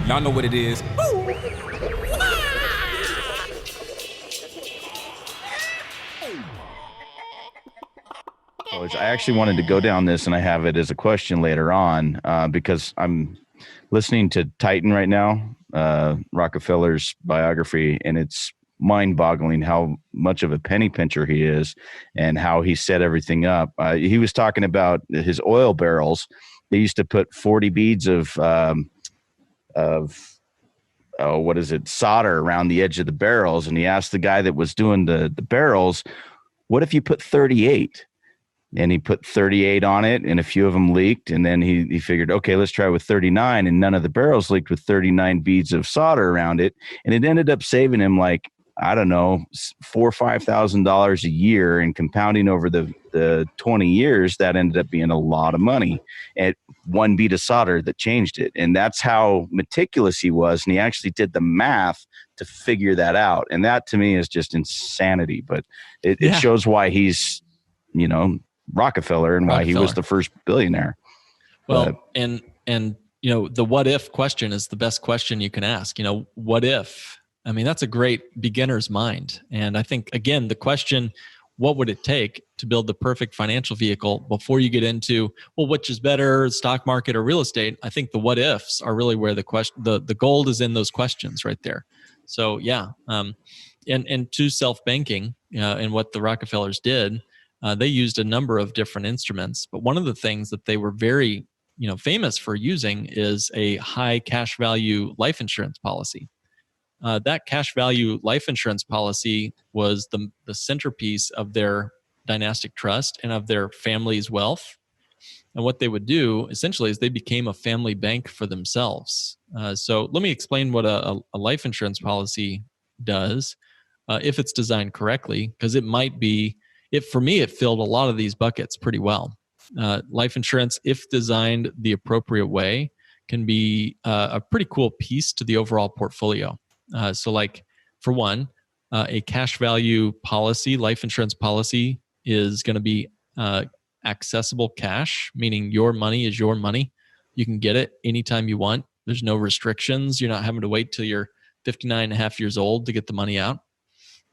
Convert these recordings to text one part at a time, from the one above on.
Y'all know what it is. I actually wanted to go down this, and I have it as a question later on because I'm listening to Titan right now, Rockefeller's biography, and it's mind-boggling how much of a penny pincher he is and how he set everything up. He was talking about his oil barrels. They used to put 40 beads of solder around the edge of the barrels, and he asked the guy that was doing the barrels, what if you put 38? And he put 38 on it, and a few of them leaked. And then he figured, okay, let's try with 39. And none of the barrels leaked with 39 beads of solder around it. And it ended up saving him like, I don't know, $4,000 or $5,000 a year, and compounding over the 20 years, that ended up being a lot of money at one bead of solder that changed it. And that's how meticulous he was. And he actually did the math to figure that out. And that to me is just insanity. But it shows why he's, Rockefeller and why he was the first billionaire. Well, and the what if question is the best question you can ask. What if? I mean, that's a great beginner's mind. And I think, again, the question, what would it take to build the perfect financial vehicle before you get into, well, which is better, stock market or real estate? I think the what ifs are really where the gold is in those questions right there. So and to self-banking and what the Rockefellers did, they used a number of different instruments, but one of the things that they were very, famous for using is a high cash value life insurance policy. That cash value life insurance policy was the centerpiece of their dynastic trust and of their family's wealth. And what they would do essentially is they became a family bank for themselves. So let me explain what a life insurance policy does if it's designed correctly, because it might be, for me, it filled a lot of these buckets pretty well. Life insurance, if designed the appropriate way, can be a pretty cool piece to the overall portfolio. So like, for one, a cash value policy, life insurance policy, is going to be accessible cash, meaning your money is your money. You can get it anytime you want. There's no restrictions. You're not having to wait till you're 59 and a half years old to get the money out.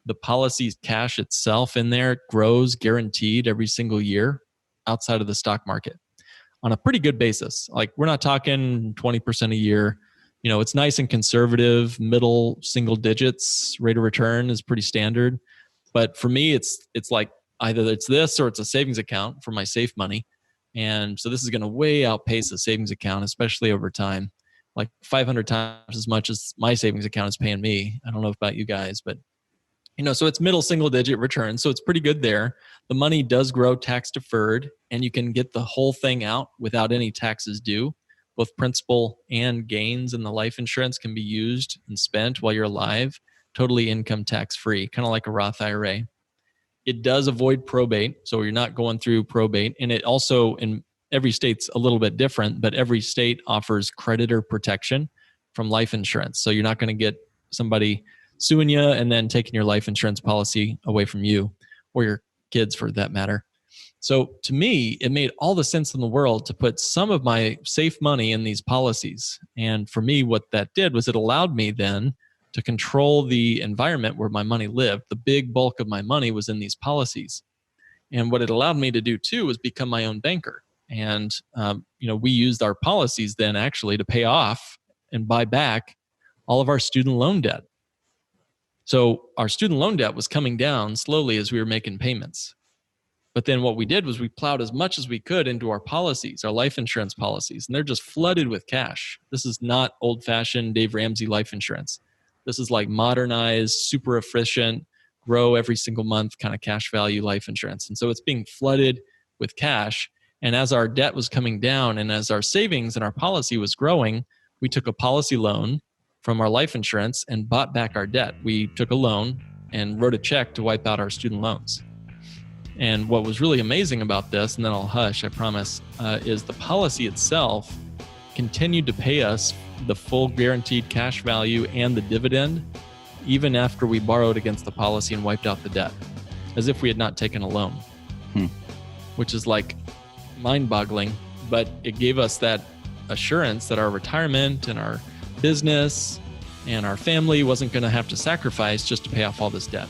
The policy's cash itself in there grows guaranteed every single year outside of the stock market on a pretty good basis. Like, we're not talking 20% a year. It's nice and conservative, middle single digits. Rate of return is pretty standard. But for me, it's like either it's this or it's a savings account for my safe money. And so this is going to way outpace a savings account, especially over time, like 500 times as much as my savings account is paying me. I don't know about you guys, but so it's middle single digit return. So it's pretty good there. The money does grow tax deferred, and you can get the whole thing out without any taxes due. Both principal and gains in the life insurance can be used and spent while you're alive, totally income tax free, kind of like a Roth IRA. It does avoid probate, so you're not going through probate. And it also, in every state's a little bit different, but every state offers creditor protection from life insurance. So you're not going to get somebody suing you and then taking your life insurance policy away from you or your kids for that matter. So to me, it made all the sense in the world to put some of my safe money in these policies. And for me, what that did was it allowed me then to control the environment where my money lived. The big bulk of my money was in these policies. And what it allowed me to do too was become my own banker. And, we used our policies then actually to pay off and buy back all of our student loan debt. So our student loan debt was coming down slowly as we were making payments. But then what we did was we plowed as much as we could into our policies, our life insurance policies, and they're just flooded with cash. This is not old-fashioned Dave Ramsey life insurance. This is like modernized, super efficient, grow every single month kind of cash value life insurance. And so it's being flooded with cash. And as our debt was coming down and as our savings and our policy was growing, we took a policy loan from our life insurance and bought back our debt. We took a loan and wrote a check to wipe out our student loans. And what was really amazing about this, and then I'll hush, I promise, is the policy itself continued to pay us the full guaranteed cash value and the dividend, even after we borrowed against the policy and wiped out the debt, as if we had not taken a loan, which is like mind-boggling. But it gave us that assurance that our retirement and our business and our family wasn't going to have to sacrifice just to pay off all this debt.